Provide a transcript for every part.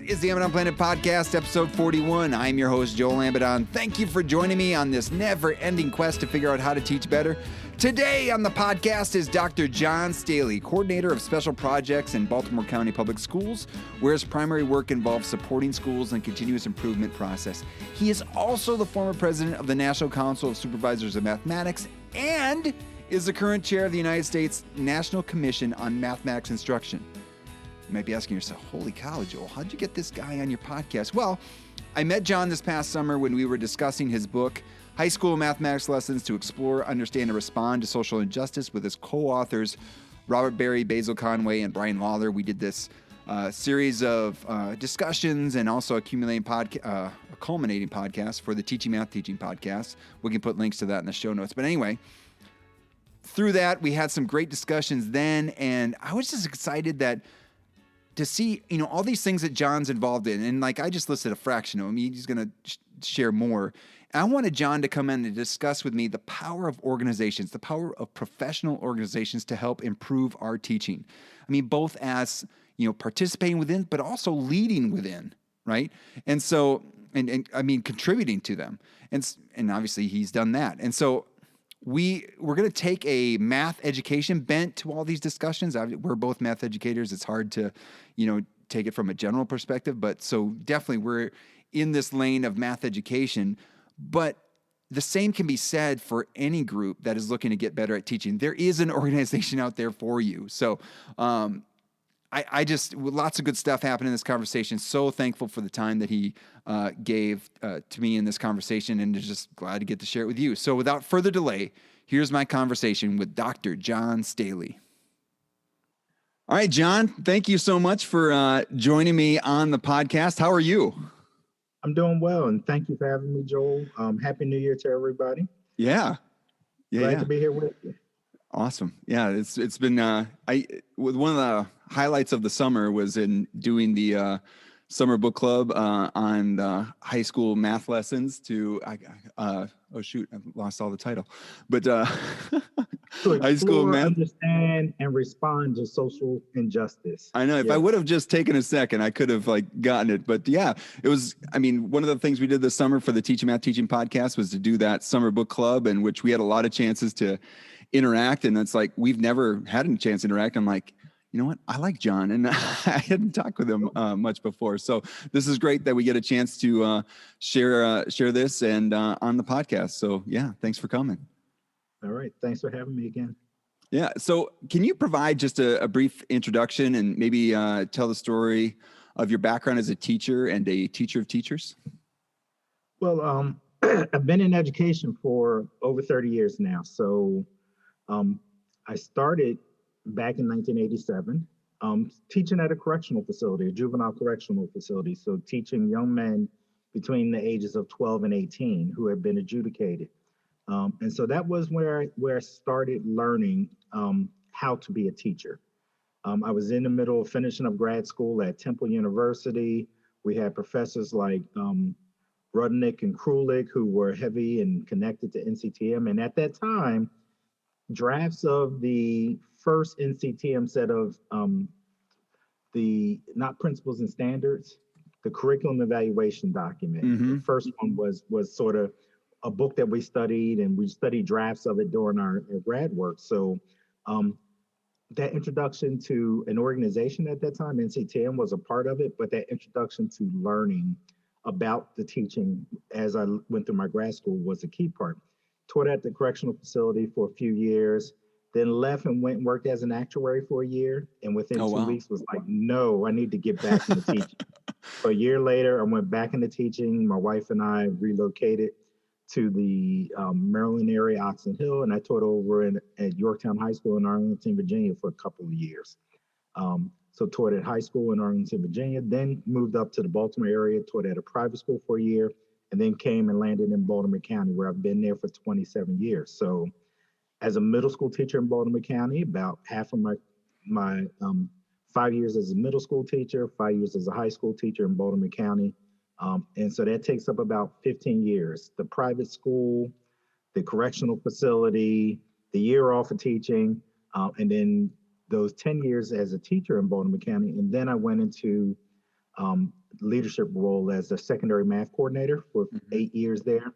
is the Amidon Planet Podcast, episode 41. I'm your host, Joel Amidon. Thank you for joining me on this never-ending quest to figure out how to teach better. Today on the podcast is Dr. John Staley, coordinator of special projects in Baltimore County Public Schools, where his primary work involves supporting schools and continuous improvement process. He is also the former president of the National Council of Supervisors of Mathematics and is the current chair of the United States National Commission on Mathematics Instruction. You might be asking yourself, holy cow, Joel, how'd you get this guy on your podcast? Well, I met John this past summer when we were discussing his book, High School Mathematics Lessons to Explore, Understand, and Respond to Social Injustice, with his co-authors, Robert Berry, Basil Conway, and Brian Lawler. We did this series of discussions and also a culminating podcast for the Teaching Math Teaching podcast. We can put links to that in the show notes. But anyway, through that, we had some great discussions then, and I was just excited to see, all these things that John's involved in. And I just listed a fraction of them. He's going to share more. And I wanted John to come in and discuss with me the power of organizations, the power of professional organizations to help improve our teaching. Both as, participating within, but also leading within, right? And so, and contributing to them. And obviously he's done that. And so we're going to take a math education bent to all these discussions. We're both math educators. It's hard to, take it from a general perspective, but so definitely we're in this lane of math education. But the same can be said for any group that is looking to get better at teaching. There is an organization out there for you. So I just, lots of good stuff happened in this conversation. So thankful for the time that he gave to me in this conversation, and just glad to get to share it with you. So without further delay, here's my conversation with Dr. John Staley. All right, John, thank you so much for joining me on the podcast. How are you? I'm doing well, and thank you for having me, Joel. Happy New Year to everybody. Yeah. Glad to be here with you. Awesome. Yeah, it's been one of the highlights of the summer was in doing the summer book club on the high school math lessons to I've lost all the title, but high school math, understand and respond to social injustice. I know if I would have just taken a second, I could have gotten it, but yeah, it was, one of the things we did this summer for the Teaching Math Teaching podcast was to do that summer book club, in which we had a lot of chances to interact. And it's we've never had a chance to interact. I'm like, you know what? I like John, and I hadn't talked with him much before. So this is great that we get a chance to share this and on the podcast. So yeah, thanks for coming. All right. Thanks for having me again. Yeah. So can you provide just a brief introduction and maybe tell the story of your background as a teacher and a teacher of teachers? Well, I've been in education for over 30 years now. So I started back in 1987, teaching at a correctional facility, a juvenile correctional facility. So teaching young men between the ages of 12 and 18 who had been adjudicated. And so that was where I started learning how to be a teacher. I was in the middle of finishing up grad school at Temple University. We had professors like Rudnick and Krulik, who were heavy and connected to NCTM. And at that time, drafts of the first NCTM set of the not principles and standards, the curriculum evaluation document. Mm-hmm. The first one was sort of a book that we studied, and we studied drafts of it during our grad work. So that introduction to an organization at that time, NCTM was a part of it, but that introduction to learning about the teaching as I went through my grad school was a key part. Taught at the correctional facility for a few years, then left and went and worked as an actuary for a year. And within 2 weeks was like, no, I need to get back into teaching. So a year later, I went back into teaching. My wife and I relocated to the Maryland area, Oxon Hill, and I taught over at Yorktown High School in Arlington, Virginia for a couple of years. So taught at high school in Arlington, Virginia, then moved up to the Baltimore area, taught at a private school for a year, and then came and landed in Baltimore County, where I've been there for 27 years. So as a middle school teacher in Baltimore County, about half of my 5 years as a middle school teacher, 5 years as a high school teacher in Baltimore County. And so that takes up about 15 years. The private school, the correctional facility, the year off of teaching, and then those 10 years as a teacher in Baltimore County. And then I went into leadership role as a secondary math coordinator for 8 years there,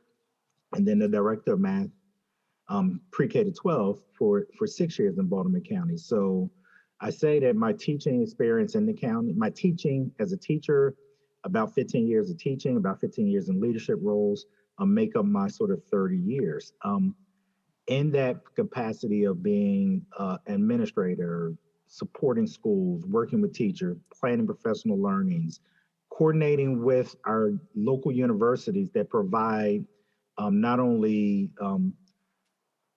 and then the director of math pre-K to 12 for 6 years in Baltimore County. So I say that my teaching experience in the county, my teaching as a teacher, about 15 years of teaching, about 15 years in leadership roles, make up my sort of 30 years. In that capacity of being administrator, supporting schools, working with teachers, planning professional learnings, coordinating with our local universities that provide not only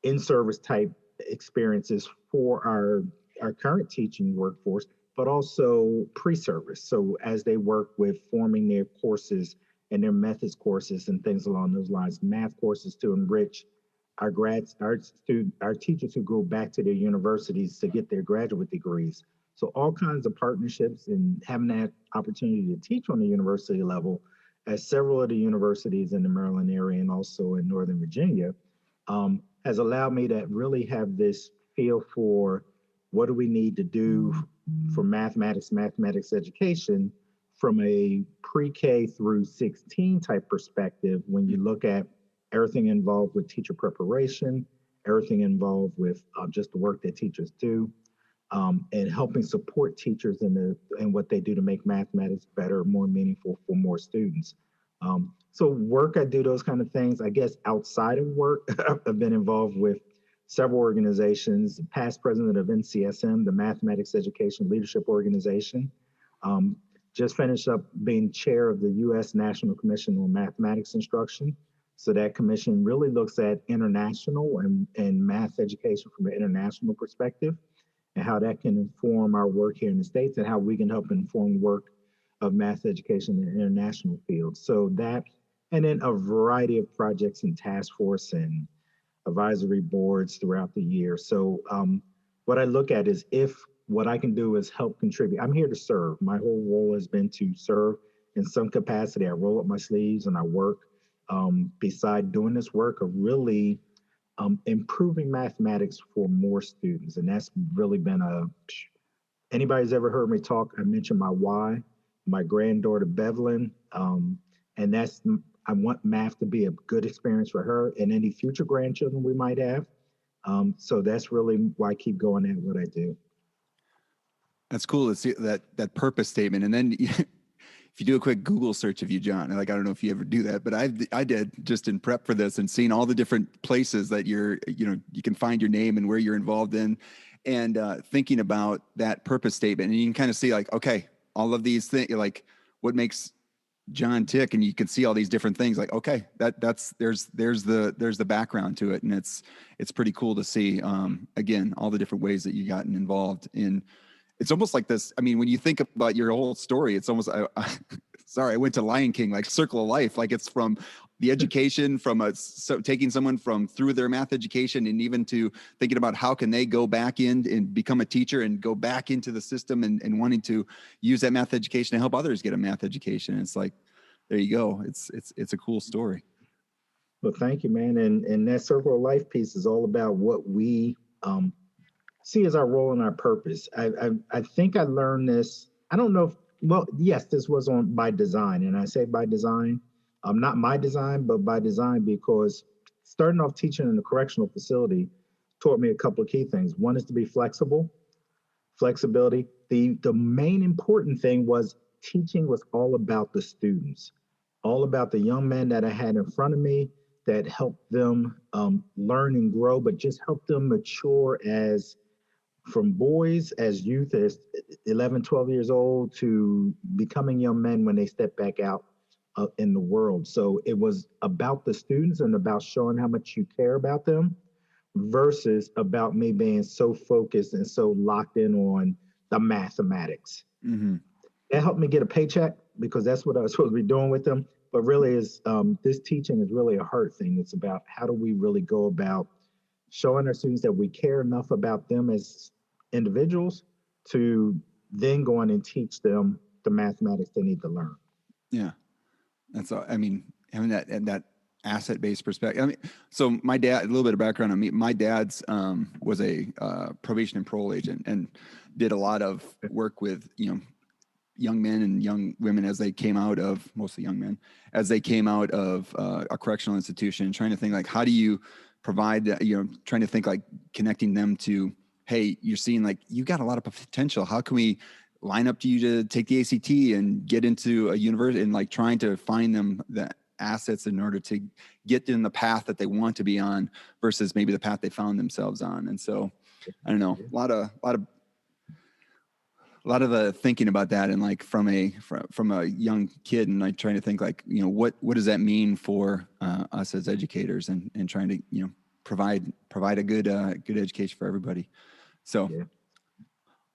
in-service type experiences for our current teaching workforce, but also pre-service. So as they work with forming their courses and their methods courses and things along those lines, math courses to enrich our grads, our teachers who go back to their universities to get their graduate degrees. So all kinds of partnerships and having that opportunity to teach on the university level at several of the universities in the Maryland area and also in Northern Virginia has allowed me to really have this feel for what do we need to do for mathematics education from a pre-K through 16 type perspective when you look at everything involved with teacher preparation, everything involved with just the work that teachers do, and helping support teachers in what they do to make mathematics better, more meaningful for more students. So work, I do those kind of things. I guess outside of work, I've been involved with several organizations, past president of NCSM, the Mathematics Education Leadership Organization. Just finished up being chair of the U.S. National Commission on Mathematics Instruction. So that commission really looks at international and math education from an international perspective and how that can inform our work here in the States and how we can help inform work of math education in international fields. So that, and then a variety of projects and task force and advisory boards throughout the year. So what I look at is if what I can do is help contribute. I'm here to serve. My whole role has been to serve in some capacity. I roll up my sleeves and I work beside doing this work of really improving mathematics for more students. And that's really been anybody's ever heard me talk, I mentioned my why, my granddaughter Bevelyn, and that's, I want math to be a good experience for her and any future grandchildren we might have. So that's really why I keep going at what I do. That's cool to see that purpose statement. And then if you do a quick Google search of you, John, like, I don't know if you ever do that, but I did just in prep for this and seeing all the different places that you can find your name and where you're involved in, and thinking about that purpose statement. And you can kind of see like, okay, all of these things, like what makes John tick, and you can see all these different things like, okay, there's the background to it. And it's pretty cool to see, again, all the different ways that you gotten involved in. It's almost like this. I mean, when you think about your whole story, it's almost, sorry, I went to Lion King, like circle of life. Like it's from the education, from taking someone through their math education, and even to thinking about how can they go back in and become a teacher and go back into the system and wanting to use that math education to help others get a math education. It's like, there you go. It's a cool story. Well, thank you, man. And that circle of life piece is all about what we see as our role and our purpose. I think I learned this. I don't know if, well, yes, this was by design. And I say by design, not my design, but by design, because starting off teaching in a correctional facility taught me a couple of key things. One is to be flexibility. The main important thing was teaching was all about the students, all about the young men that I had in front of me that helped them learn and grow, but just helped them mature as from boys, as youth, as 11, 12 years old to becoming young men when they step back out in the world. So it was about the students and about showing how much you care about them versus about me being so focused and so locked in on the mathematics. Mm-hmm. That helped me get a paycheck because that's what I was supposed to be doing with them. But really is this teaching is really a heart thing. It's about how do we really go about showing our students that we care enough about them as individuals to then go on and teach them the mathematics they need to learn. Yeah. That's, I mean, having that asset-based perspective. I mean, so my dad, a little bit of background on me, my dad's was a probation and parole agent and did a lot of work with, young men and young women as they came out of, mostly young men, as they came out of a correctional institution, trying to think like, how do you provide that, trying to think like connecting them to, hey, you're seeing like, you got a lot of potential. How can we line up to you to take the ACT and get into a university, and like trying to find them the assets in order to get in the path that they want to be on versus maybe the path they found themselves on. And so, I don't know, a lot of thinking about that, and like from a young kid, and like trying to think like, what does that mean for us as educators, and trying to provide a good education for everybody. So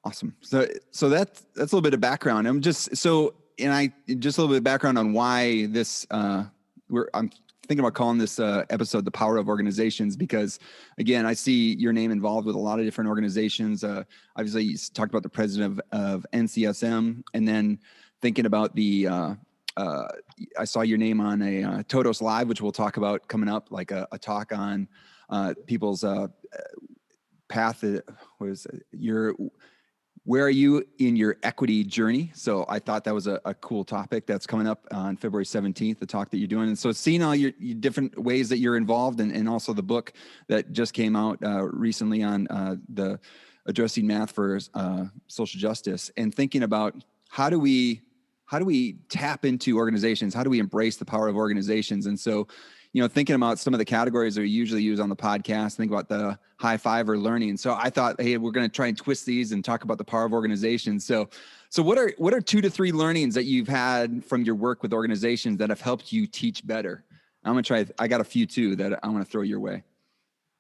awesome. So that's a little bit of background. I'm just a little bit of background on why this I'm thinking about calling this episode "The Power of Organizations," because again, I see your name involved with a lot of different organizations. Obviously, you talked about the president of NCSM, and then thinking about the I saw your name on a Todos Live, which we'll talk about coming up, like a talk on people's path. Where are you in your equity journey? So I thought that was a cool topic that's coming up on February 17th, the talk that you're doing. And so seeing all your different ways that you're involved, and also the book that just came out recently on the addressing math for social justice, and thinking about how do we tap into organizations? How do we embrace the power of organizations? And so, thinking about some of the categories that we usually use on the podcast, think about the high five or learning. So I thought, hey, we're going to try and twist these and talk about the power of organizations. So what are 2 to 3 learnings that you've had from your work with organizations that have helped you teach better? I'm going to try. I got a few too that I want to throw your way.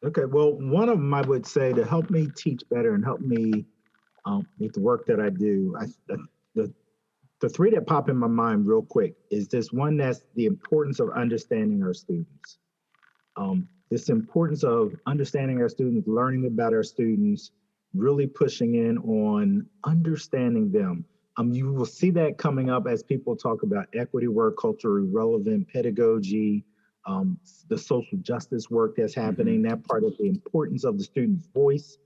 Okay. Well, one of them I would say to help me teach better and help me with the work that I do. The 3 that pop in my mind real quick is this one, that's the importance of understanding our students. This importance of understanding our students, learning about our students, really pushing in on understanding them. You will see that coming up as people talk about equity work, culturally relevant pedagogy, the social justice work that's happening, that part of the importance of the student's voice.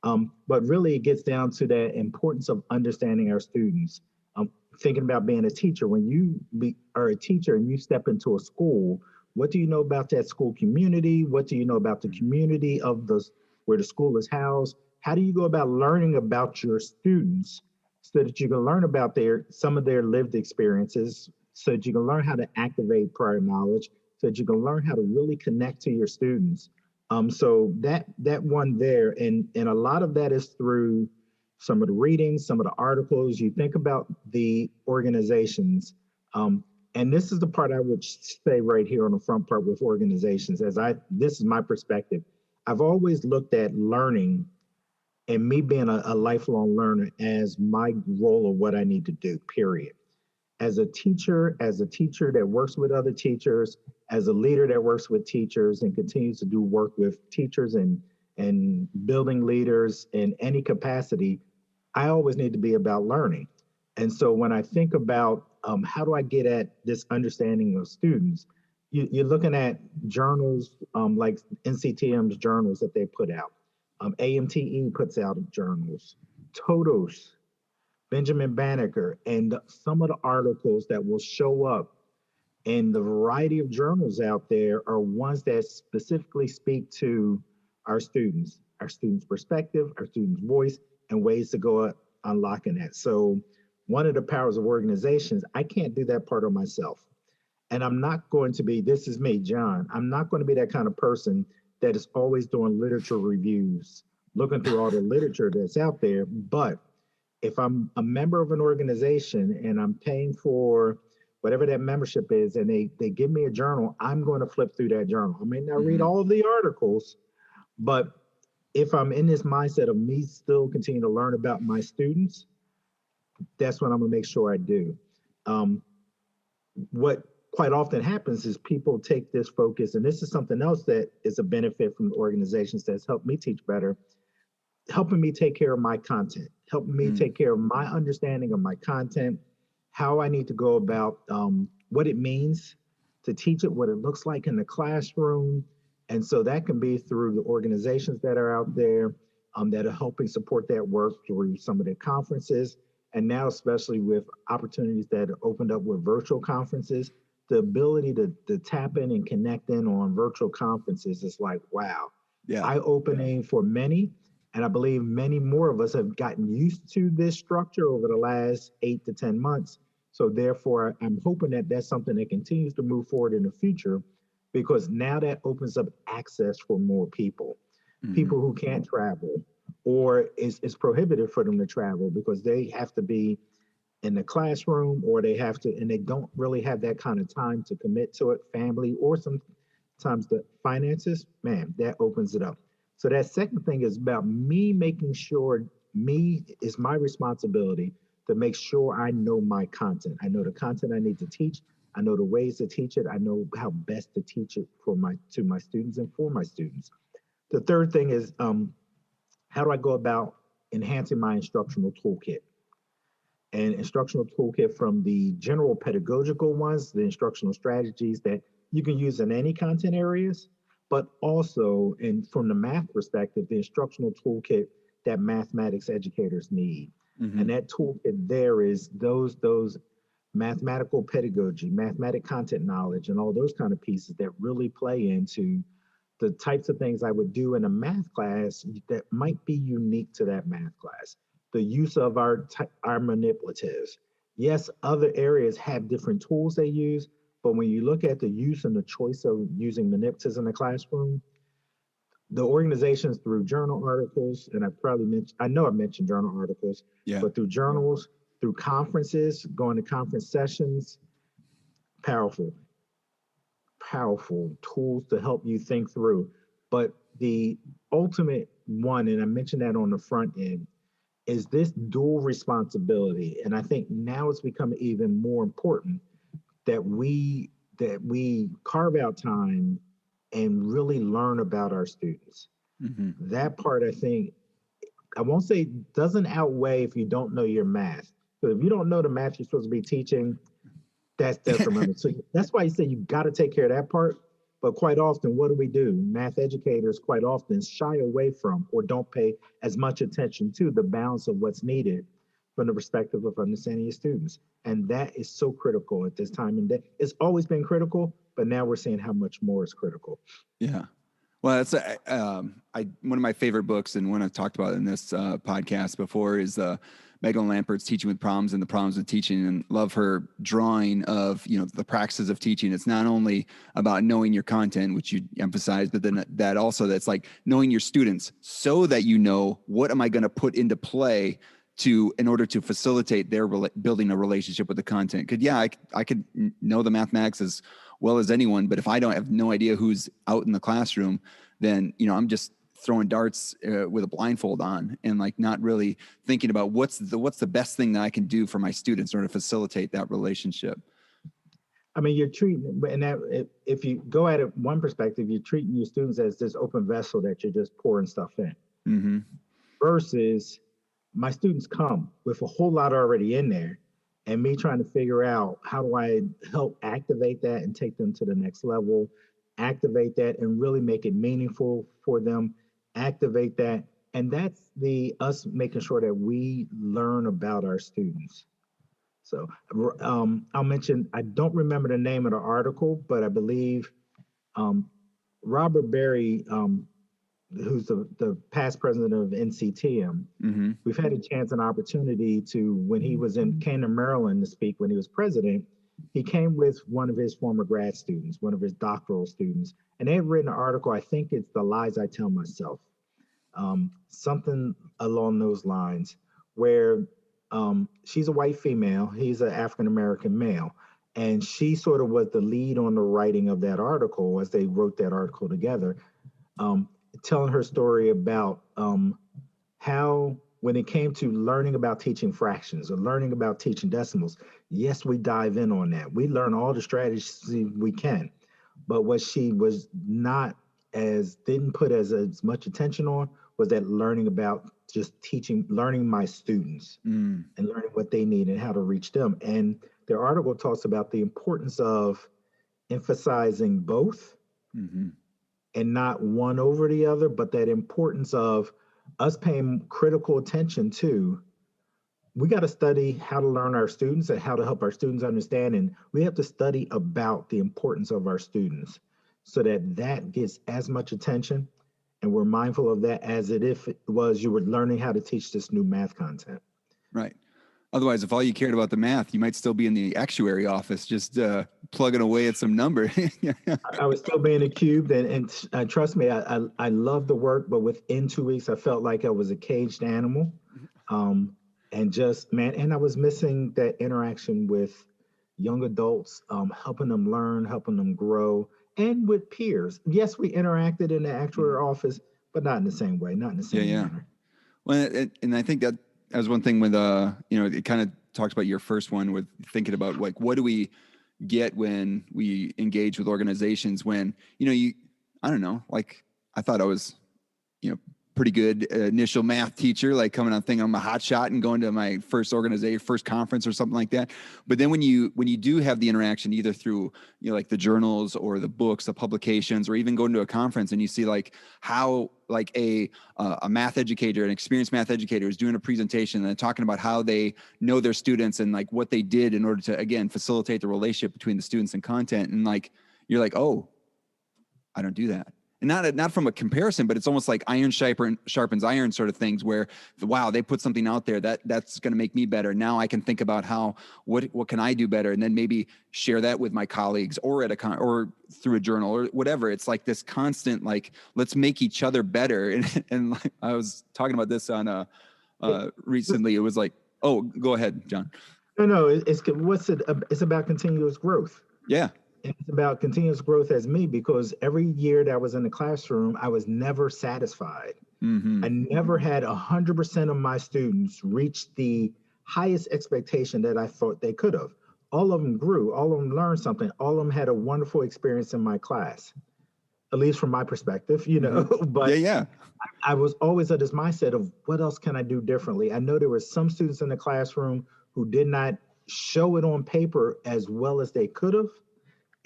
But really it gets down to that importance of understanding our students. Thinking about being a teacher, when you are a teacher and you step into a school, what do you know about that school community? What do you know about the community of where the school is housed? How do you go about learning about your students so that you can learn about some of their lived experiences, so that you can learn how to activate prior knowledge, so that you can learn how to really connect to your students? So that one there, and a lot of that is through some of the readings, some of the articles. You think about the organizations, and this is the part I would say right here on the front part with organizations. This is my perspective. I've always looked at learning, and me being a lifelong learner, as my role of what I need to do, period. As a teacher that works with other teachers, as a leader that works with teachers and continues to do work with teachers and building leaders in any capacity, I always need to be about learning. And so when I think about how do I get at this understanding of students, you're looking at journals like NCTM's journals that they put out. AMTE puts out journals, Todos, Benjamin Banneker, and some of the articles that will show up in the variety of journals out there are ones that specifically speak to our students' perspective, our students' voice, and ways to go unlocking that. So one of the powers of organizations, I can't do that part of myself. And I'm not going to be, this is me, John, I'm not going to be that kind of person that is always doing literature reviews, looking through all the literature that's out there. But if I'm a member of an organization and I'm paying for whatever that membership is, and they give me a journal, I'm going to flip through that journal. I may not read all of the articles, but if I'm in this mindset of me still continue to learn about my students, that's what I'm gonna make sure I do. What quite often happens is people take this focus, and this is something else that is a benefit from the organizations that's helped me teach better, helping me take care of my content, helping me take care of my understanding of my content, how I need to go about what it means to teach it, what it looks like in the classroom. And so that can be through the organizations that are out there that are helping support that work through some of the conferences, And now, especially with opportunities that are opened up with virtual conferences, the ability to tap in and connect in on virtual conferences is like, wow, Yeah. eye-opening for many. And I believe many more of us have gotten used to this structure over the last 8 to 10 months. So therefore, I'm hoping that that's something that continues to move forward in the future, because now that opens up access for more people, Mm-hmm. people who can't travel, or it's prohibited for them to travel because they have to be in the classroom, or they have to, and they don't really have that kind of time to commit to it, family, or sometimes the finances. Man, that opens it up. So that second thing is about me making sure, me is my responsibility to make sure I know my content. I know the content I need to teach. I know the ways to teach it. I know how best to teach it for my to my students and for my students. The third thing is, how do I go about enhancing my instructional toolkit? And instructional toolkit, from the general pedagogical ones, the instructional strategies that you can use in any content areas, but also, and from the math perspective, the instructional toolkit that mathematics educators need. Mm-hmm. And that toolkit there is those mathematical pedagogy, mathematic content knowledge, and all those kind of pieces that really play into the types of things I would do in a math class that might be unique to that math class. The use of our manipulatives. Yes, other areas have different tools they use, but when you look at the use and the choice of using manipulatives in the classroom, the organizations through journal articles, and I know I mentioned journal articles, Yeah. but through journals, through conferences, going to conference sessions, powerful, powerful tools to help you think through. But the ultimate one, and I mentioned that on the front end, is this dual responsibility. And I think now it's become even more important that we carve out time and really learn about our students. Mm-hmm. That part, I think, I won't say doesn't outweigh if you don't know your math. So if you don't know the math you're supposed to be teaching, that's detrimental. So that's why you say you got to take care of that part. But quite often, what do? Math educators quite often shy away from or don't pay as much attention to the balance of what's needed from the perspective of understanding your students. And that is so critical at this time. And it's always been critical, but now we're seeing how much more is critical. Yeah. Well, that's one of my favorite books, and one I've talked about in this podcast before is Megan Lampert's Teaching with Problems and the Problems of Teaching, and love her drawing of the practices of teaching. It's not only about knowing your content, which you emphasize, but then that also that's like knowing your students, so that you know what am I going to put into play in order to facilitate their building a relationship with the content. Because I could know the mathematics as well as anyone, but if I don't have no idea who's out in the classroom, then I'm just throwing darts with a blindfold on, and like not really thinking about what's the best thing that I can do for my students in order to facilitate that relationship. I mean, you're treating, and that if you go at it one perspective, you're treating your students as this open vessel that you're just pouring stuff in. Mm-hmm. Versus my students come with a whole lot already in there, and me trying to figure out how do I help activate that and take them to the next level, activate that and really make it meaningful for them, activate that. And that's us making sure that we learn about our students. So I'll mention, I don't remember the name of the article, but I believe Robert Berry, who's the past president of NCTM, Mm-hmm. we've had a chance and opportunity to, when he was came to Maryland to speak when he was president, he came with one of his former grad students, one of his doctoral students, and they had written an article, I think it's The Lies I Tell Myself, something along those lines, where she's a white female, he's an African-American male, and she sort of was the lead on the writing of that article as they wrote that article together, telling her story about how when it came to learning about teaching fractions or learning about teaching decimals, yes, we dive in on that. We learn all the strategies we can. But what she was not didn't put as much attention on was that learning about just learning my students and learning what they need and how to reach them. And their article talks about the importance of emphasizing both, Mm-hmm. and not one over the other, but that importance of us paying critical attention to we got to study how to learn our students and how to help our students understand. And we have to study about the importance of our students so that that gets as much attention. And we're mindful of that as if it was you were learning how to teach this new math content. Right. Otherwise, if all you cared about the math, you might still be in the actuary office, just plugging away at some number. I was still being accused, and trust me, I love the work, but within 2 weeks, I felt like I was a caged animal. And just, man, and I was missing that interaction with young adults, helping them learn, helping them grow, and with peers. Yes, we interacted in the actuary office, but not in the same way, not in the same manner. Well, and I think that was one thing with, it kind of talks about your first one with thinking about like, what do we get when we engage with organizations when, I don't know, like I thought I was, pretty good initial math teacher, like coming on thinking I'm a hot shot and going to my first organization, first conference or something like that. But then when you do have the interaction, either through, like the journals or the books, the publications, or even going to a conference and you see like how like a math educator, an experienced math educator is doing a presentation and talking about how they know their students and like what they did in order to, again, facilitate the relationship between the students and content. And like, you're like, oh, I don't do that. And not from a comparison, but it's almost like iron sharpens iron sort of things where, wow, they put something out there that's going to make me better. Now I can think about what can I do better? And then maybe share that with my colleagues or or through a journal or whatever. It's like this constant, like, let's make each other better. And like, I was talking about this on recently. It was like, oh, go ahead, John. No, it's about continuous growth. Yeah. It's about continuous growth as me, because every year that I was in the classroom, I was never satisfied. Mm-hmm. I never had 100% of my students reach the highest expectation that I thought they could have. All of them grew, all of them learned something, all of them had a wonderful experience in my class, at least from my perspective, But yeah. I was always at this mindset of what else can I do differently? I know there were some students in the classroom who did not show it on paper as well as they could have.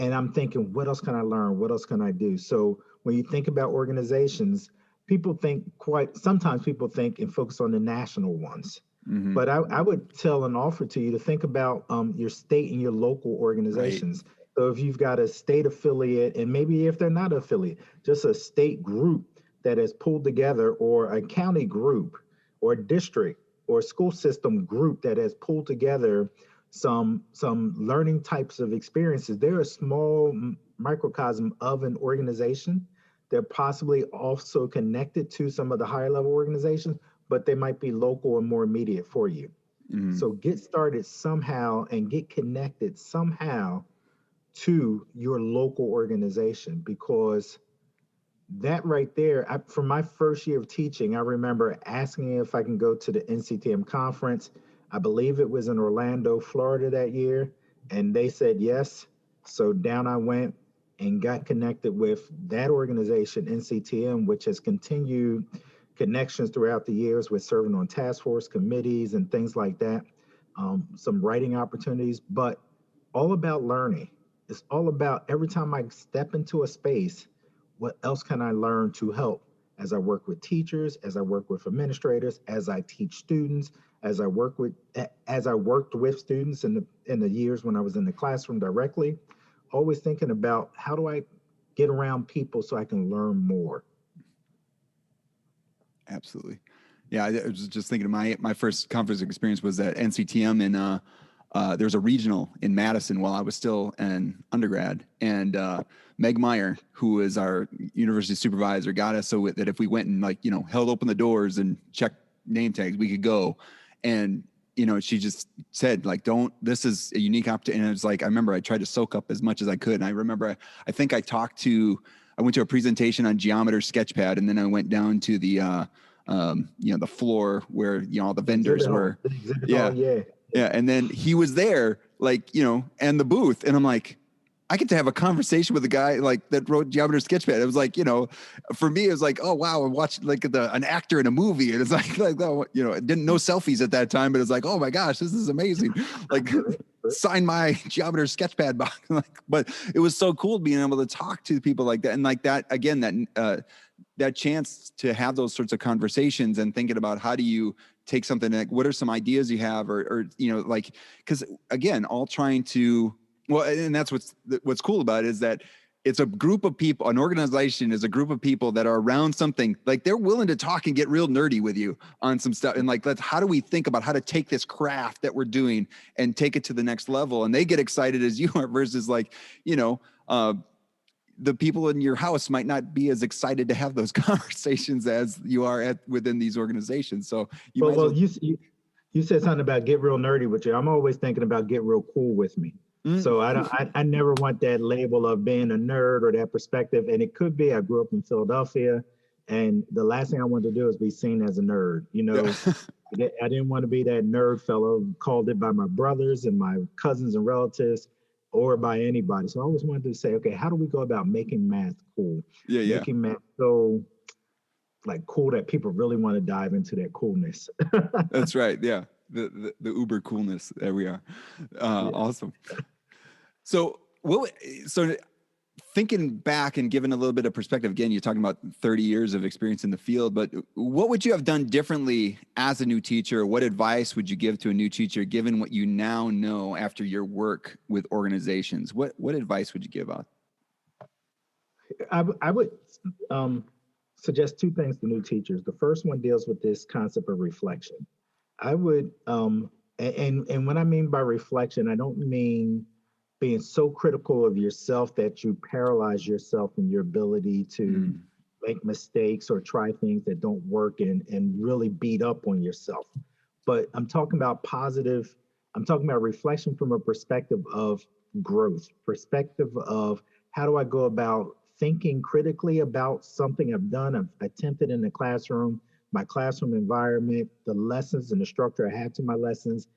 And I'm thinking, what else can I learn? What else can I do? So when you think about organizations, sometimes people think and focus on the national ones. Mm-hmm. But I would tell and offer to you to think about your state and your local organizations. Right. So if you've got a state affiliate, and maybe if they're not affiliate, just a state group that has pulled together, or a county group, or a district, or a school system group that has pulled together some learning types of experiences. They're a small microcosm of an organization. They're possibly also connected to some of the higher level organizations, but they might be local and more immediate for you. Mm-hmm. So get started somehow and get connected somehow to your local organization, because that right there, from my first year of teaching, I remember asking if I can go to the NCTM conference. I believe it was in Orlando, Florida that year, and they said yes. So down I went and got connected with that organization, NCTM, which has continued connections throughout the years with serving on task force committees and things like that, some writing opportunities, but all about learning. It's all about every time I step into a space, what else can I learn to help as I work with teachers, as I work with administrators, as I teach students, as I worked with students in the years when I was in the classroom directly, always thinking about how do I get around people so I can learn more. Absolutely. Yeah, I was just thinking of my first conference experience was at NCTM, and there's a regional in Madison while I was still an undergrad, and Meg Meyer, who is our university supervisor, got us so that if we went and held open the doors and checked name tags, we could go. And, she just said, this is a unique opportunity. And it was like, I remember I tried to soak up as much as I could. And I remember, I think I went to a presentation on Geometer Sketchpad, and then I went down to the floor where, all the vendors were. Yeah. And then he was there, and the booth. And I'm like, I get to have a conversation with a guy that wrote Geometer Sketchpad. It was like, for me, it was like, oh wow, I watched an actor in a movie, and it's like didn't know selfies at that time, but it's like, oh my gosh, this is amazing. Sign my Geometer Sketchpad box. But it was so cool being able to talk to people like that, and that again, that chance to have those sorts of conversations and thinking about how do you take something like, what are some ideas you have, or like, because again, all trying to, well, and that's what's cool about it, is that it's a group of people. An organization is a group of people that are around something, like they're willing to talk and get real nerdy with you on some stuff. And like, how do we think about how to take this craft that we're doing and take it to the next level? And they get excited as you are, versus like, the people in your house might not be as excited to have those conversations as you are within these organizations. So you said something about get real nerdy with you. I'm always thinking about get real cool with me. So I never want that label of being a nerd or that perspective. And it could be, I grew up in Philadelphia, and the last thing I wanted to do is be seen as a nerd. I didn't want to be that nerd fellow called it by my brothers and my cousins and relatives or by anybody. So I always wanted to say, okay, how do we go about making math cool? Making math so like cool that people really want to dive into that coolness. That's right. Yeah. The uber coolness. There we are. Awesome. So thinking back and giving a little bit of perspective, again, you're talking about 30 years of experience in the field, but what would you have done differently as a new teacher? What advice would you give to a new teacher, given what you now know after your work with organizations? What advice would you give out? I would suggest two things to new teachers. The first one deals with this concept of reflection. I would, and what I mean by reflection, I don't mean being so critical of yourself that you paralyze yourself in your ability to make mistakes or try things that don't work and really beat up on yourself. But I'm talking about reflection from a perspective of growth, perspective of how do I go about thinking critically about something I've done, I've attempted in the classroom, my classroom environment, the lessons and the structure I had to my lessons,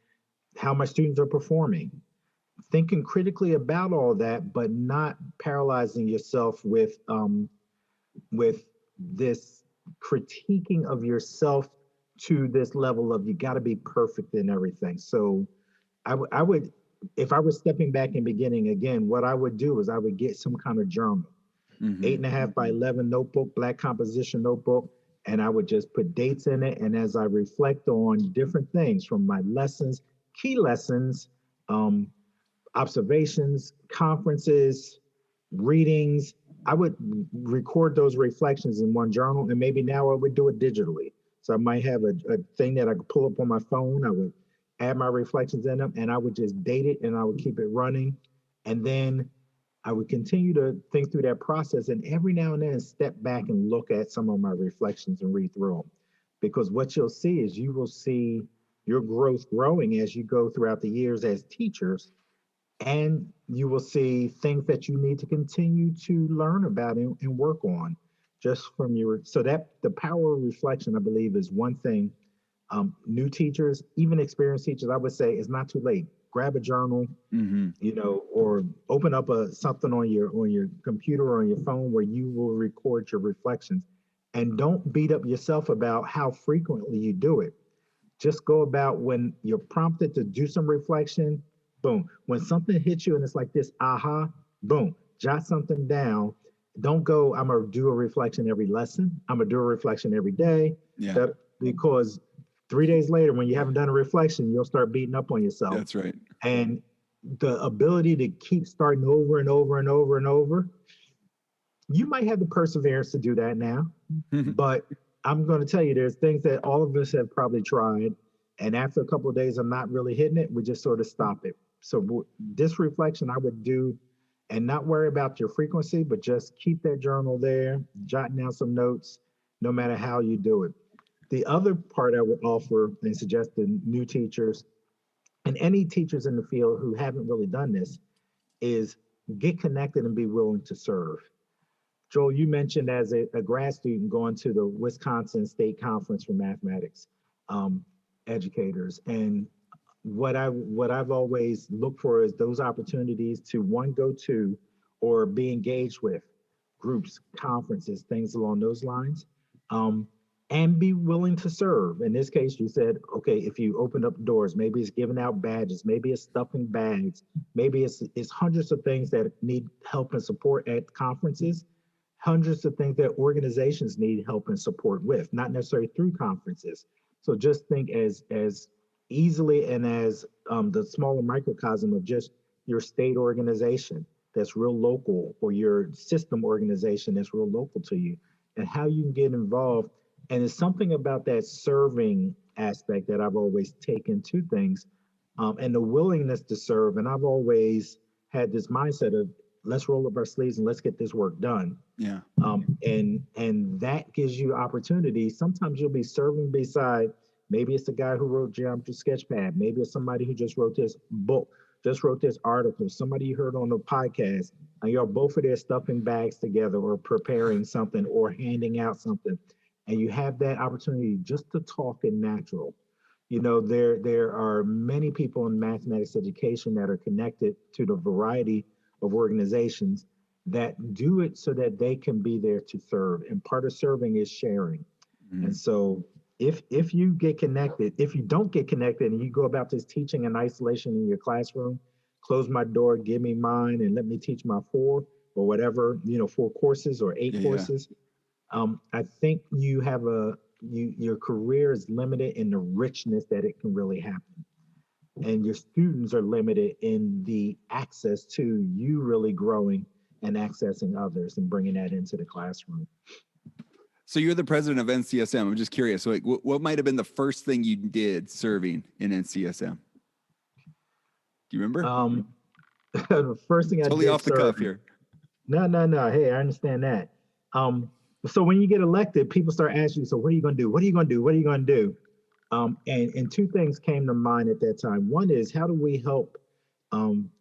how my students are performing. Thinking critically about all that, but not paralyzing yourself with this critiquing of yourself to this level of you got to be perfect in everything. So I would, if I was stepping back and beginning again, what I would do is I would get some kind of journal, 8.5 by 11 notebook, black composition notebook, and I would just put dates in it. And as I reflect on different things from my lessons, key lessons, observations, conferences, readings, I would record those reflections in one journal, and maybe now I would do it digitally. So I might have a thing that I could pull up on my phone. I would add my reflections in them, and I would just date it, and I would keep it running. And then I would continue to think through that process, and every now and then step back and look at some of my reflections and read through them. Because what you'll see is you will see your growth growing as you go throughout the years as teachers, and you will see things that you need to continue to learn about and work on just from so that the power of reflection, I believe, is one thing. New teachers, even experienced teachers, I would say it's not too late. Grab a journal, or open up something on your computer or on your phone where you will record your reflections. And don't beat up yourself about how frequently you do it. Just go about when you're prompted to do some reflection, boom. When something hits you and it's like this, aha, boom, jot something down. Don't go, I'm going to do a reflection every lesson. I'm going to do a reflection every day. Yeah. Because 3 days later, when you haven't done a reflection, you'll start beating up on yourself. That's right. And the ability to keep starting over and over and over and over, you might have the perseverance to do that now. But I'm going to tell you, there's things that all of us have probably tried. And after a couple of days of not really hitting it, we just sort of stop it. So this reflection I would do and not worry about your frequency, but just keep that journal there, jotting down some notes, no matter how you do it. The other part I would offer and suggest to new teachers and any teachers in the field who haven't really done this is get connected and be willing to serve. Joel, you mentioned as a grad student going to the Wisconsin State Conference for Mathematics educators. And what I've always looked for is those opportunities to go to or be engaged with groups, conferences, things along those lines, and be willing to serve. In this case, you said, okay, if you open up doors, maybe it's giving out badges, maybe it's stuffing bags, maybe it's hundreds of things that need help and support at conferences, hundreds of things that organizations need help and support with, not necessarily through conferences. So just think as easily and as the smaller microcosm of just your state organization that's real local, or your system organization that's real local to you, and how you can get involved. And it's something about that serving aspect that I've always taken to things, and the willingness to serve. And I've always had this mindset of let's roll up our sleeves and let's get this work done. Yeah. And that gives you opportunity. Sometimes you'll be serving beside, maybe it's the guy who wrote Geometry Sketchpad, maybe it's somebody who just wrote this book, just wrote this article, somebody you heard on the podcast, and you're both of there stuffing bags together or preparing something or handing out something. And you have that opportunity just to talk in natural. There are many people in mathematics education that are connected to the variety of organizations that do it so that they can be there to serve. And part of serving is sharing. Mm. And so if you get connected, if you don't get connected and you go about this teaching in isolation in your classroom, close my door, give me mine, and let me teach my four or whatever, 4 courses or 8 courses. I think your career is limited in the richness that it can really happen. And your students are limited in the access to you really growing and accessing others and bringing that into the classroom. So you're the president of NCSM. I'm just curious, like, what might have been the first thing you did serving in NCSM? Do you remember? The first thing totally off the cuff here. No. Hey, I understand that. So when you get elected, people start asking you, so what are you going to do? What are you going to do? What are you going to do? And 2 things came to mind at that time. One is, how do we help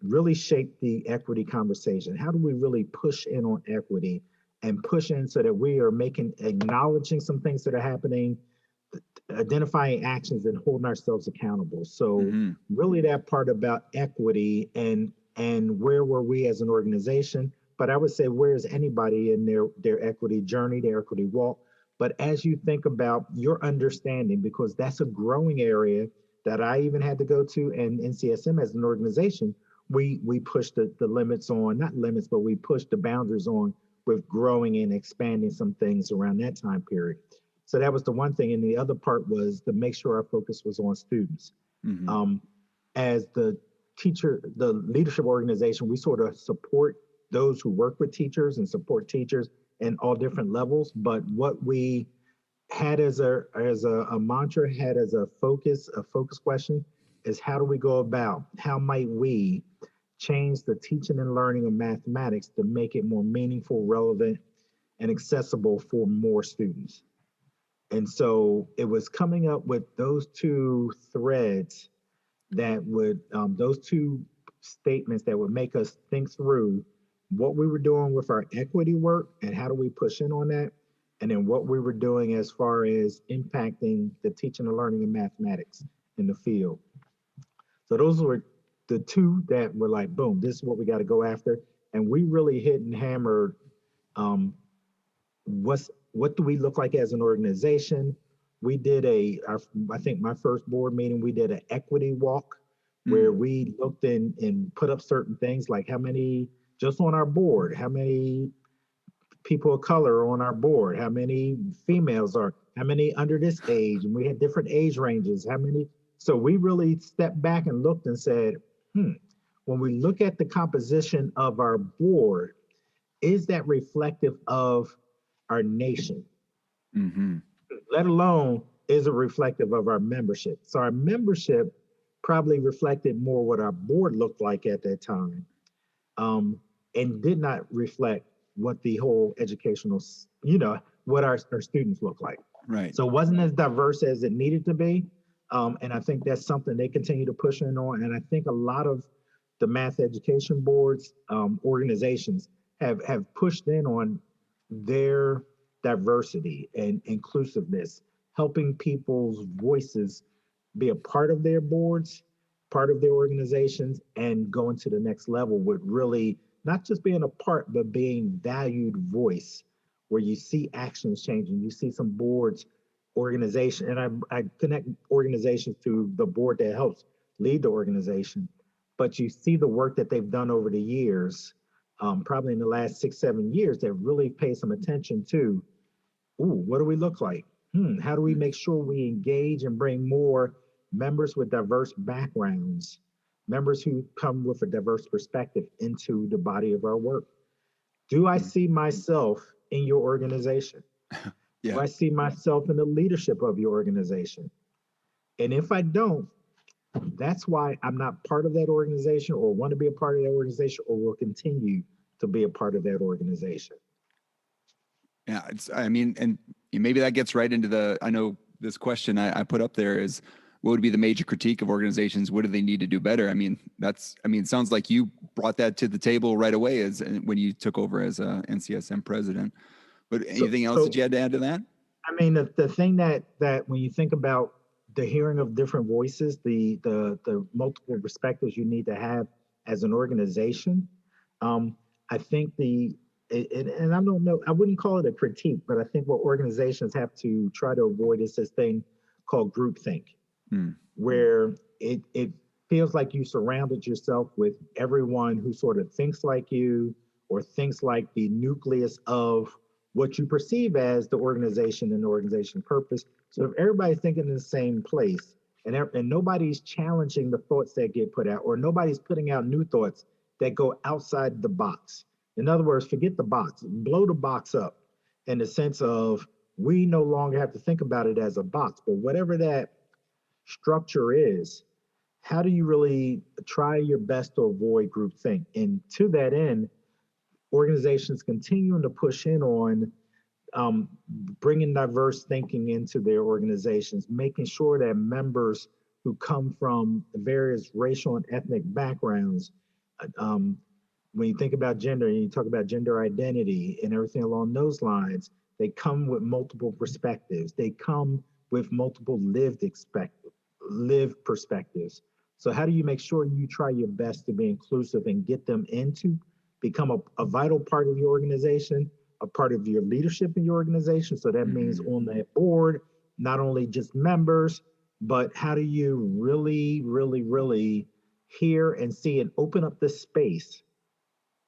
really shape the equity conversation? How do we really push in on equity and push in so that we are acknowledging some things that are happening, identifying actions and holding ourselves accountable? So really that part about equity and where were we as an organization? But I would say, where is anybody in their equity journey, their equity walk? But as you think about your understanding, because that's a growing area that I even had to go to, and NCSM as an organization, we pushed the limits on, not limits, but we pushed the boundaries on with growing and expanding some things around that time period. So that was the one thing. And the other part was to make sure our focus was on students. As the leadership organization, we sort of support those who work with teachers and support teachers in all different levels. But what we had as a mantra, had as a focus question, is how do we go about, how might we change the teaching and learning of mathematics to make it more meaningful, relevant, and accessible for more students? And so it was coming up with those 2 threads that would, those 2 statements that would make us think through what we were doing with our equity work and how do we push in on that, and then what we were doing as far as impacting the teaching and learning of mathematics in the field. So those were the 2 that were like, boom, this is what we got to go after. And we really hit and hammered what do we look like as an organization. We did I think my first board meeting, we did an equity walk where we looked and put up certain things like how many, just on our board, how many people of color are on our board, how many females are, how many under this age, and we had different age ranges, how many. So we really stepped back and looked and said, when we look at the composition of our board, is that reflective of our nation? Let alone, is it reflective of our membership? So our membership probably reflected more what our board looked like at that time, and did not reflect what the whole educational, what our students look like. Right. So it wasn't as diverse as it needed to be. And I think that's something they continue to push in on. And I think a lot of the math education boards, organizations have pushed in on their diversity and inclusiveness, helping people's voices be a part of their boards, part of their organizations, and going to the next level with really not just being a part, but being valued voice, where you see actions changing. You see some boards, organization, and I connect organizations to the board that helps lead the organization, but you see the work that they've done over the years, probably in the last 6, 7 years, that really pay some attention to, what do we look like? how do we make sure we engage and bring more members with diverse backgrounds, members who come with a diverse perspective into the body of our work? Do I see myself in your organization? Do Yeah. I see myself in the leadership of your organization? And if I don't, that's why I'm not part of that organization or want to be a part of that organization or will continue to be a part of that organization. Yeah. I mean, and maybe that gets right into I know this question I put up there is, what would be the major critique of organizations? What do they need to do better? I mean, it sounds like you brought that to the table right away when you took over as a NCSM president. But anything else that you had to add to that? I mean, the thing that when you think about the hearing of different voices, the multiple perspectives you need to have as an organization, I think and I don't know, I wouldn't call it a critique, but I think what organizations have to try to avoid is this thing called groupthink, where it feels like you surrounded yourself with everyone who sort of thinks like you or thinks like the nucleus of what you perceive as the organization and the organization purpose. So if everybody's thinking in the same place and nobody's challenging the thoughts that get put out, or nobody's putting out new thoughts that go outside the box. In other words, forget the box, blow the box up in the sense of we no longer have to think about it as a box, but whatever that structure is, how do you really try your best to avoid groupthink? And to that end, organizations continuing to push in on bringing diverse thinking into their organizations, making sure that members who come from various racial and ethnic backgrounds, when you think about gender and you talk about gender identity and everything along those lines, they come with multiple perspectives. They come with multiple lived perspectives. So how do you make sure you try your best to be inclusive and get them into become a vital part of your organization, a part of your leadership in your organization? So that means on that board, not only just members, but how do you really, really, really hear and see and open up the space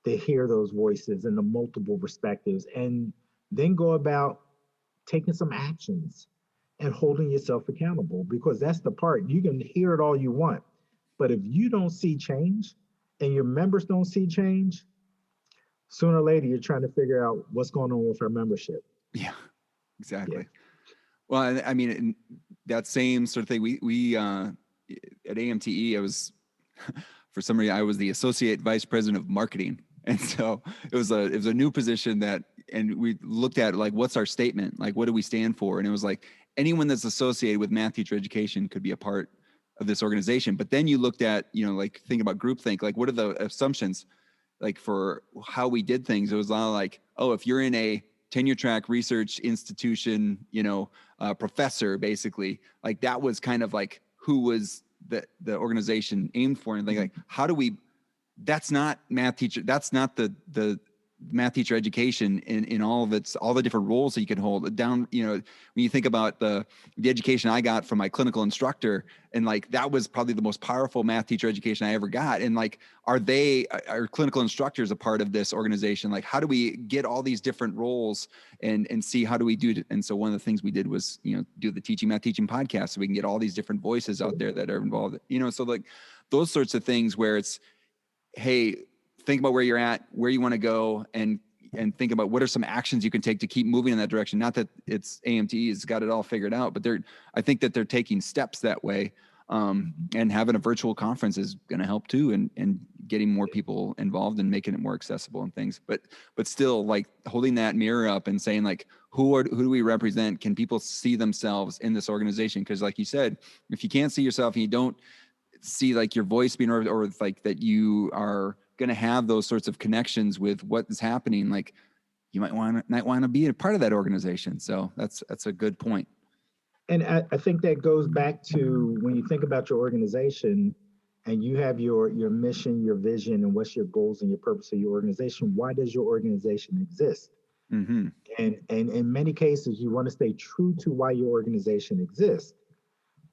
to hear those voices and the multiple perspectives, and then go about taking some actions and holding yourself accountable, because that's the part. You can hear it all you want, but if you don't see change and your members don't see change, sooner or later you're trying to figure out what's going on with our membership. Yeah, exactly. Yeah. Well, I mean, that same sort of thing, we at AMTE, I was, for some reason, I was the associate vice president of marketing. And so it was a new position and we looked at like, what's our statement? Like, what do we stand for? And it was like, anyone that's associated with math teacher education could be a part of this organization. But then you looked at, like think about groupthink, like what are the assumptions like for how we did things? It was a lot like, oh, if you're in a tenure track research institution, professor, basically, like that was kind of like who was the organization aimed for. And like, how do we, that's not math teacher. That's not the math teacher education in all of its, all the different roles that you can hold down. When you think about the education I got from my clinical instructor, and like, that was probably the most powerful math teacher education I ever got. And like, are clinical instructors a part of this organization? Like, how do we get all these different roles and see how do we do it? And so one of the things we did was, do the Math Teaching podcast, so we can get all these different voices out there that are involved, so like those sorts of things where it's, hey, think about where you're at, where you want to go, and think about what are some actions you can take to keep moving in that direction. Not that it's AMTE has got it all figured out, but I think that they're taking steps that way. And having a virtual conference is going to help too, and getting more people involved and making it more accessible and things. But still, like holding that mirror up and saying like, who do we represent? Can people see themselves in this organization? Because like you said, if you can't see yourself and you don't see like your voice being, or like that you are going to have those sorts of connections with what is happening, like you might want to be a part of that organization. So that's a good point. And I think that goes back to when you think about your organization and you have your mission, your vision, and what's your goals and your purpose of your organization. Why does your organization exist? And in many cases, you want to stay true to why your organization exists.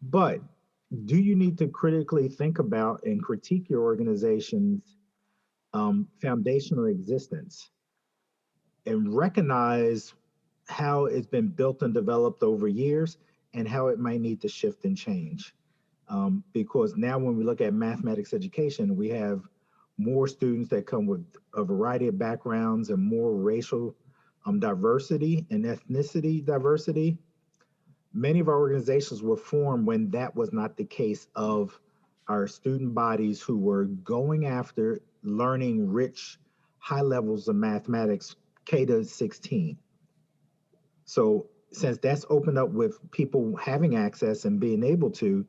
But do you need to critically think about and critique your organization's foundational existence and recognize how it's been built and developed over years, and how it might need to shift and change. Because now when we look at mathematics education, we have more students that come with a variety of backgrounds and more racial diversity and ethnicity diversity. Many of our organizations were formed when that was not the case of our student bodies who were going after learning rich, high levels of mathematics K to 16. So since that's opened up with people having access and being able to,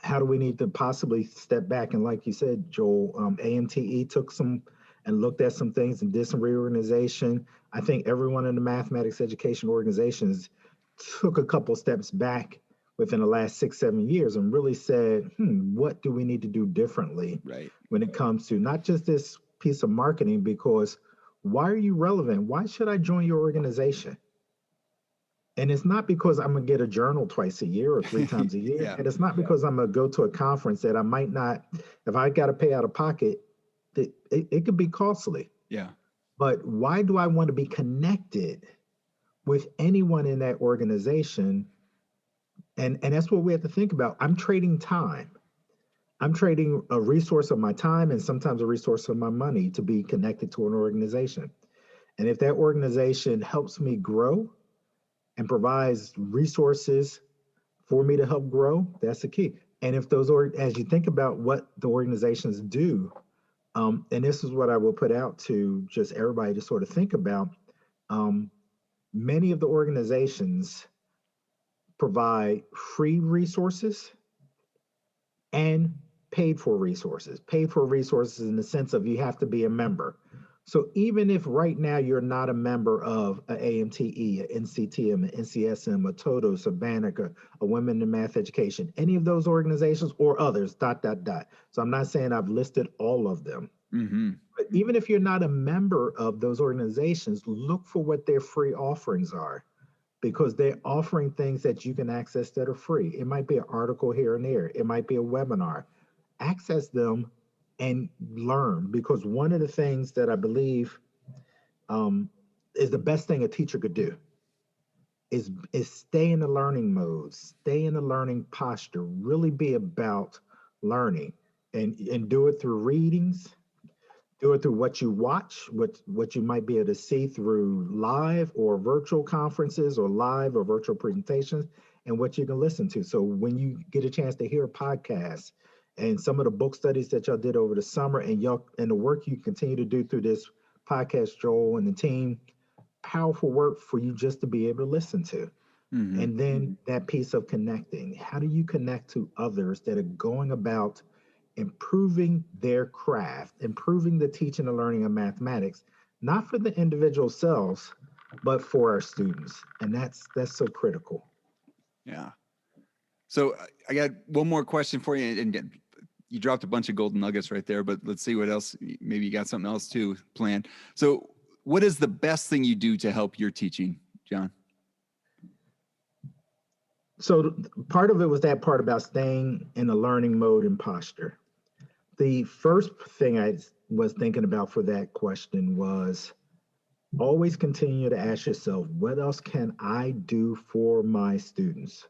how do we need to possibly step back? And like you said, Joel, AMTE took some and looked at some things and did some reorganization. I think everyone in the mathematics education organizations took a couple steps back within the last 6, 7 years and really said, what do we need to do differently Right. when it comes to not just this piece of marketing, because why are you relevant? Why should I join your organization? And it's not because I'm gonna get a journal twice a year or 3 times a year. Yeah. And it's not because I'm gonna go to a conference that I might not, if I gotta pay out of pocket, it could be costly. Yeah. But why do I want to be connected with anyone in that organization? And that's what we have to think about. I'm trading time. I'm trading a resource of my time and sometimes a resource of my money to be connected to an organization. And if that organization helps me grow and provides resources for me to help grow, that's the key. And if those, as you think about what the organizations do, and this is what I will put out to just everybody to sort of think about, many of the organizations provide free resources and paid for resources. Paid for resources in the sense of you have to be a member. So even if right now you're not a member of a AMTE, a NCTM, a NCSM, a TOTO, Savannah, a Women in Math Education, any of those organizations or others, dot, dot, dot. So I'm not saying I've listed all of them. Mm-hmm. But even if you're not a member of those organizations, look for what their free offerings are, because they're offering things that you can access that are free. It might be an article here and there. It might be a webinar. Access them and learn, because one of the things that I believe is the best thing a teacher could do is stay in the learning mode, stay in the learning posture, really be about learning, and do it through readings, do it through what you watch, what you might be able to see through live or virtual conferences or live or virtual presentations, and what you can listen to. So when you get a chance to hear a podcast and some of the book studies that y'all did over the summer, and y'all and the work you continue to do through this podcast, Joel and the team, powerful work for you just to be able to listen to. Mm-hmm. And then that piece of connecting. How do you connect to others that are going about improving their craft, improving the teaching and learning of mathematics, not for the individual selves, but for our students? And that's so critical. Yeah. So I got one more question for you, and you dropped a bunch of golden nuggets right there, but let's see what else. Maybe you got something else too planned. So what is the best thing you do to help your teaching, John? So part of it was that part about staying in a learning mode and posture. The first thing I was thinking about for that question was always continue to ask yourself, what else can I do for my students?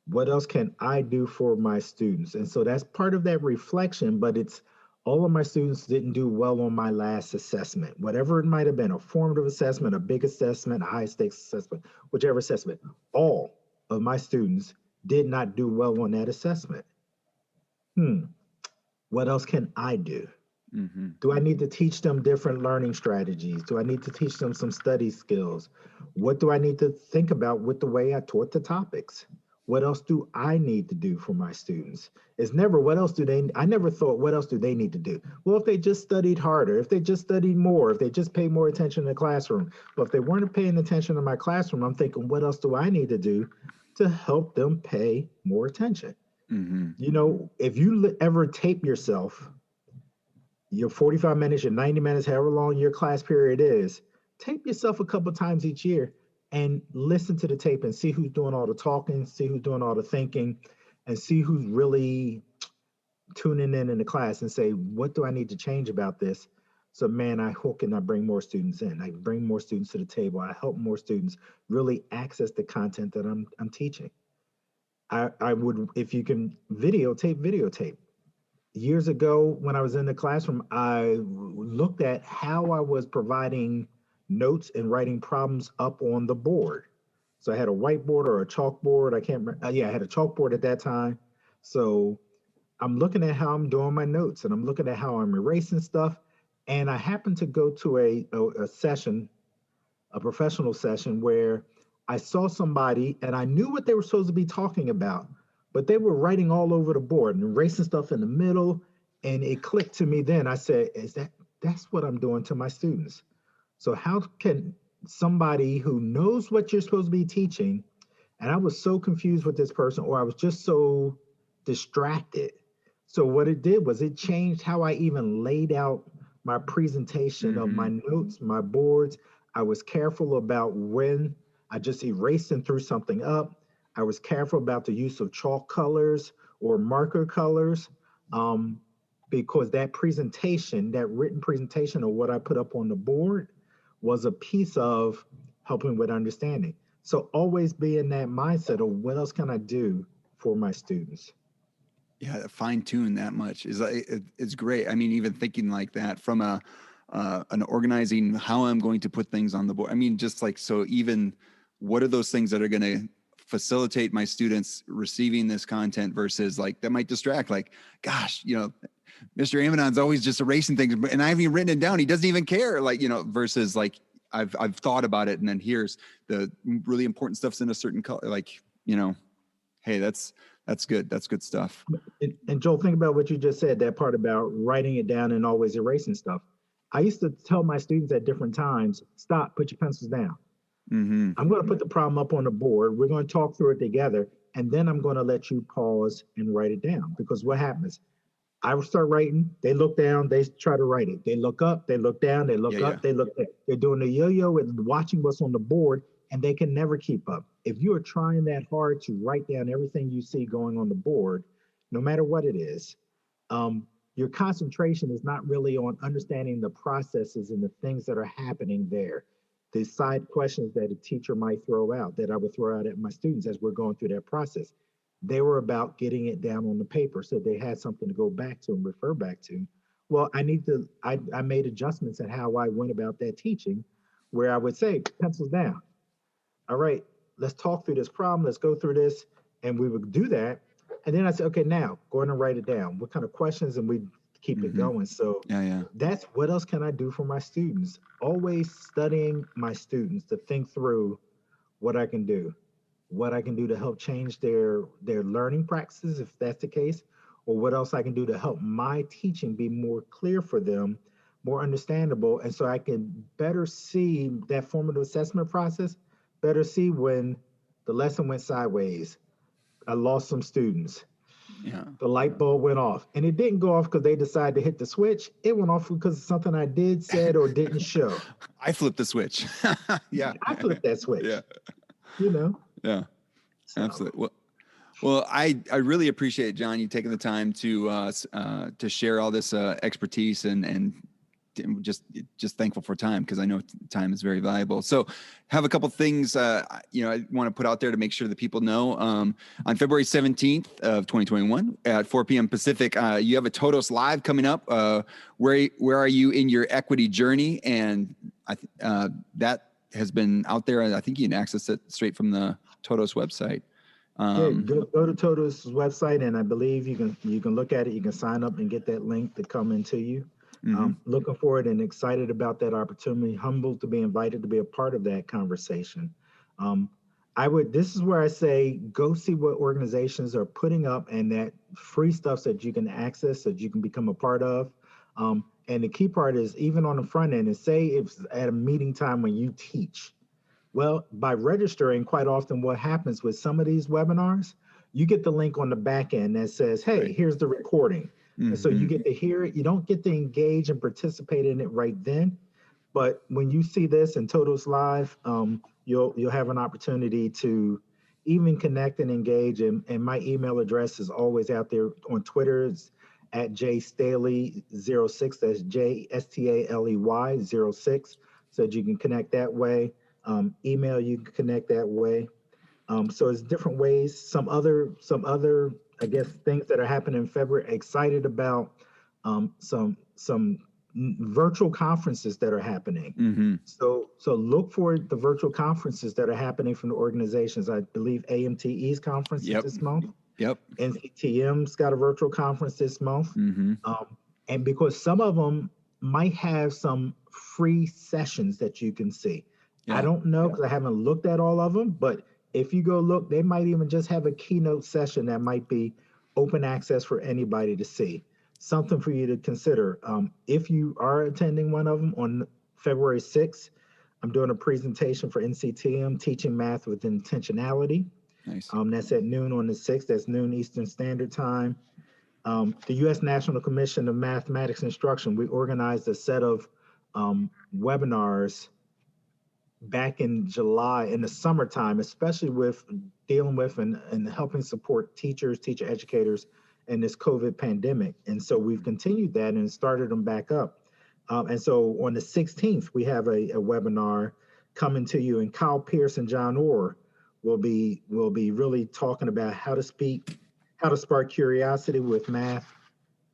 What else can I do for my students? And so that's part of that reflection, but it's all of my students didn't do well on my last assessment, whatever it might have been, a formative assessment, a big assessment, a high stakes assessment, whichever assessment. All of my students did not do well on that assessment. What else can I do? Mm-hmm. Do I need to teach them different learning strategies? Do I need to teach them some study skills? What do I need to think about with the way I taught the topics? What else do I need to do for my students? It's never what else do they, I never thought, what else do they need to do? Well, if they just studied harder, if they just studied more, if they just paid more attention in the classroom. But if they weren't paying attention in my classroom, I'm thinking, what else do I need to do to help them pay more attention? Mm-hmm. You know, if you ever tape yourself, your 45 minutes, your 90 minutes, however long your class period is, tape yourself a couple times each year and listen to the tape and see who's doing all the talking, see who's doing all the thinking, and see who's really tuning in the class and say, what do I need to change about this So man, I hook and I bring more students in. I bring more students to the table. I help more students really access the content that I'm teaching. I would, if you can videotape. Years ago, when I was in the classroom, I looked at how I was providing notes and writing problems up on the board. So I had a whiteboard or a chalkboard. I can't remember. Yeah, I had a chalkboard at that time. So I'm looking at how I'm doing my notes and I'm looking at how I'm erasing stuff. And I happened to go to a session, a professional session, where I saw somebody and I knew what they were supposed to be talking about, but they were writing all over the board and erasing stuff in the middle. And it clicked to me then. I said, that's what I'm doing to my students. So how can somebody who knows what you're supposed to be teaching, and I was so confused with this person, or I was just so distracted. So what it did was it changed how I even laid out my presentation of my notes, my boards. I was careful about when I just erased and threw something up. I was careful about the use of chalk colors or marker colors, because that presentation, that written presentation of what I put up on the board was a piece of helping with understanding. So always be in that mindset of what else can I do for my students? Yeah, fine tune that much it's great. I mean, even thinking like that from an organizing how I'm going to put things on the board. I mean, just like, so even what are those things that are going to facilitate my students receiving this content versus like that might distract, like, gosh, Mr. Amadon's always just erasing things and I haven't even written it down. He doesn't even care, like, versus like I've thought about it and then here's the really important stuff's in a certain color, like, hey, that's good. That's good stuff. And Joel, think about what you just said, that part about writing it down and always erasing stuff. I used to tell my students at different times, stop, put your pencils down. I'm going to put the problem up on the board. We're going to talk through it together. And then I'm going to let you pause and write it down. Because what happens? I will start writing. They look down. They try to write it. They look up. They look down. They look up. They look down. They're doing the yo-yo and watching what's on the board, and they can never keep up. If you are trying that hard to write down everything you see going on the board, no matter what it is, your concentration is not really on understanding the processes and the things that are happening there. The side questions that a teacher might throw out, that I would throw out at my students as we're going through that process, they were about getting it down on the paper so they had something to go back to and refer back to. Well, I made adjustments in how I went about that teaching, where I would say, pencils down. All right, let's talk through this problem. Let's go through this. And we would do that. And then I said, okay, now go ahead and write it down. What kind of questions? And we keep it going. So that's what else can I do for my students? Always studying my students to think through what I can do to help change their learning practices, if that's the case, or what else I can do to help my teaching be more clear for them, more understandable, and so I can better see that formative assessment process, better see when the lesson went sideways, I lost some students, the light bulb went off, and it didn't go off because they decided to hit the switch. It went off because of something I did, said, or didn't show. I flipped the switch. I flipped that switch. Yeah, so. Absolutely. Well, I really appreciate, John, you taking the time to share all this expertise and just thankful for time, because I know time is very valuable. So have a couple things, I want to put out there to make sure that people know. On February 17th of 2021 at 4 p.m. Pacific, you have a TOTOS Live coming up. Where are you in your equity journey? And that has been out there. I think you can access it straight from the TOTOS website. Go to TOTOS website, and I believe you can look at it. You can sign up and get that link to come into you. Looking forward and excited about that opportunity. Humbled to be invited to be a part of that conversation. This is where I say, go see what organizations are putting up and that free stuff that you can access, that you can become a part of. And the key part is, even on the front end, is say if at a meeting time when you teach. Well, by registering, quite often what happens with some of these webinars, you get the link on the back end that says, hey, here's the recording. And so you get to hear it. You don't get to engage and participate in it right then. But when you see this in TOTOS Live, you'll have an opportunity to even connect and engage. And my email address is always out there on Twitter. It's at jstaley06. That's JSTALEY 06. So that you can connect that way. Email, you can connect that way. So it's different ways. Some other, I guess, things that are happening in February. Excited about some virtual conferences that are happening. Mm-hmm. So look for the virtual conferences that are happening from the organizations. I believe AMTE's conference is Yep. this month. Yep. NCTM's got a virtual conference this month. Mm-hmm. And because some of them might have some free sessions that you can see. Yeah. I don't know because I haven't looked at all of them, but if you go look, they might even just have a keynote session that might be open access for anybody to see. Something for you to consider. If you are attending one of them on February 6th, I'm doing a presentation for NCTM, Teaching Math with Intentionality. Nice. That's at noon on the 6th. That's noon Eastern Standard Time. The U.S. National Commission of Mathematics Instruction, we organized a set of webinars back in July in the summertime, especially with dealing with and helping support teachers, teacher educators in this COVID pandemic. And so we've continued that and started them back up. And so on the 16th, we have a webinar coming to you, and Kyle Pierce and John Orr will be really talking about how to spark curiosity with math,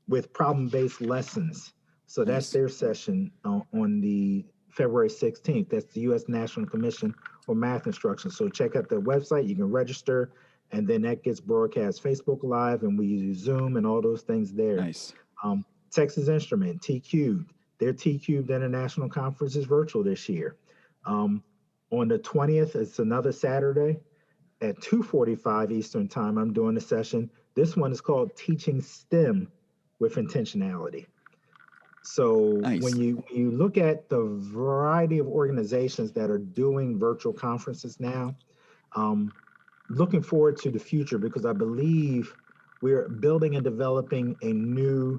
with problem-based lessons. So Nice. That's their session on the February 16th. That's the U.S. National Commission for Math Instruction. So check out their website. You can register, and then that gets broadcast Facebook Live, and we use Zoom and all those things there. Nice. Texas Instrument, T-Cubed. Their T-Cubed International Conference is virtual this year. On the 20th, it's another Saturday at 2:45 Eastern Time. I'm doing a session. This one is called Teaching STEM with Intentionality. So Nice. when you look at the variety of organizations that are doing virtual conferences now, looking forward to the future, because I believe we're building and developing a new,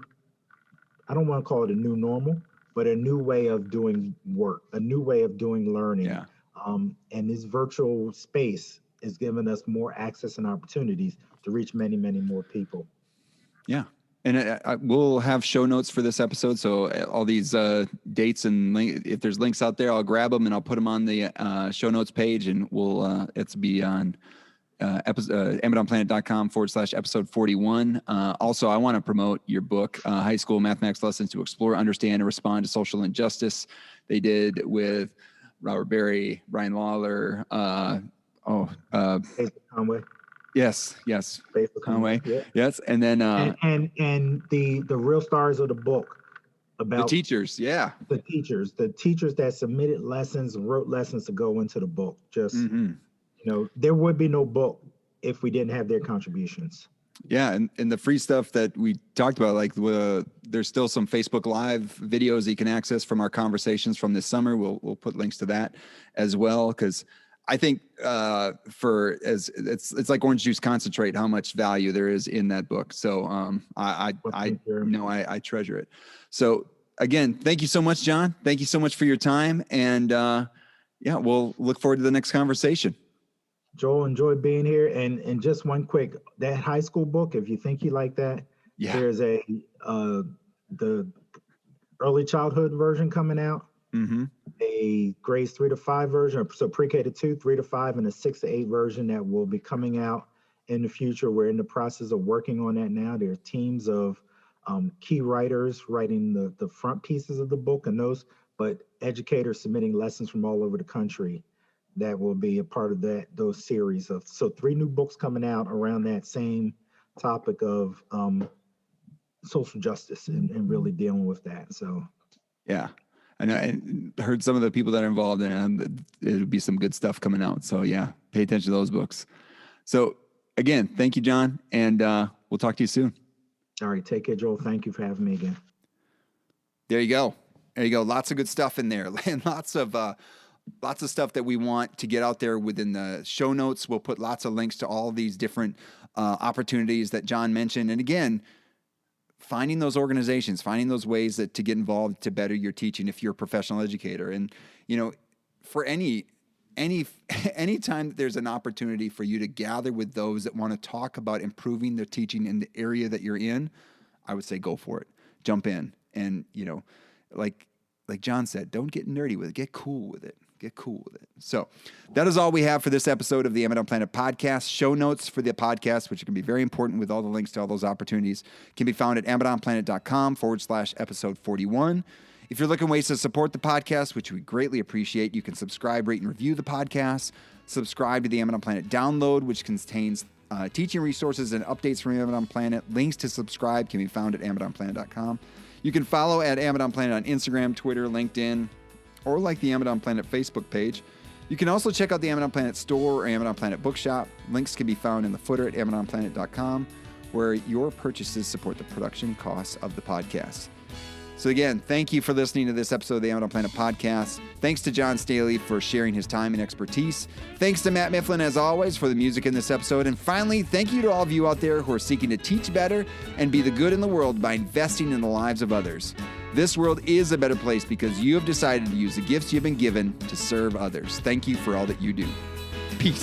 I don't want to call it a new normal, but a new way of doing work, a new way of doing learning. Yeah. And this virtual space is giving us more access and opportunities to reach many, many more people. Yeah. And we'll have show notes for this episode. So all these dates and if there's links out there, I'll grab them and I'll put them on the show notes page, and we'll it's be on amazonplanet.com/episode 41. Also, I want to promote your book, High School Mathematics Lessons to Explore, Understand, and Respond to Social Injustice. They did with Robert Berry, Ryan Lawler, Conway. Yes. Conway. Yeah. Yes. And then and the real stars of the book about the teachers. Yeah. The teachers that submitted lessons, wrote lessons to go into the book. Just there would be no book if we didn't have their contributions. Yeah, and the free stuff that we talked about, like there's still some Facebook Live videos that you can access from our conversations from this summer. We'll put links to that as well, because I think it's like orange juice concentrate, how much value there is in that book. So I know I treasure it. So again, thank you so much, John. Thank you so much for your time. And we'll look forward to the next conversation. Joel, enjoyed being here. And just one quick, that high school book, if you think you like that, there's the early childhood version coming out. Mm-hmm. A grades 3 to 5 version, so pre-K to 2, 3 to 5, and a 6 to 8 version that will be coming out in the future. We're in the process of working on that now. There are teams of key writers writing the front pieces of the book, and but educators submitting lessons from all over the country that will be a part of those series of. So 3 new books coming out around that same topic of social justice and really dealing with that. So yeah. I heard some of the people that are involved in it. It'll be some good stuff coming out. So yeah, pay attention to those books. So again, thank you, John, and we'll talk to you soon. All right, take care, Joel. Thank you for having me again. There you go. Lots of good stuff in there, and lots of stuff that we want to get out there within the show notes. We'll put lots of links to all these different opportunities that John mentioned. And again, finding those organizations, finding those ways to get involved to better your teaching if you're a professional educator. And, for any time that there's an opportunity for you to gather with those that want to talk about improving their teaching in the area that you're in, I would say go for it. Jump in. And, like John said, don't get nerdy with it. Get cool with it. Get cool with it. So that is all we have for this episode of the Amazon Planet podcast. Show notes for the podcast, which can be very important with all the links to all those opportunities, can be found at amazonplanet.com/episode 41. If you're looking ways to support the podcast, which we greatly appreciate, you can subscribe, rate, and review the podcast. Subscribe to the Amazon Planet download, which contains teaching resources and updates from Amazon Planet. Links to subscribe can be found at amazonplanet.com. You can follow at Amazon Planet on Instagram, Twitter, LinkedIn, or like the Amazon Planet Facebook page. You can also check out the Amazon Planet store or Amazon Planet bookshop. Links can be found in the footer at amazonplanet.com, where your purchases support the production costs of the podcast. So again, thank you for listening to this episode of the Amazon Planet podcast. Thanks to John Staley for sharing his time and expertise. Thanks to Matt Mifflin, as always, for the music in this episode. And finally, thank you to all of you out there who are seeking to teach better and be the good in the world by investing in the lives of others. This world is a better place because you have decided to use the gifts you've been given to serve others. Thank you for all that you do. Peace.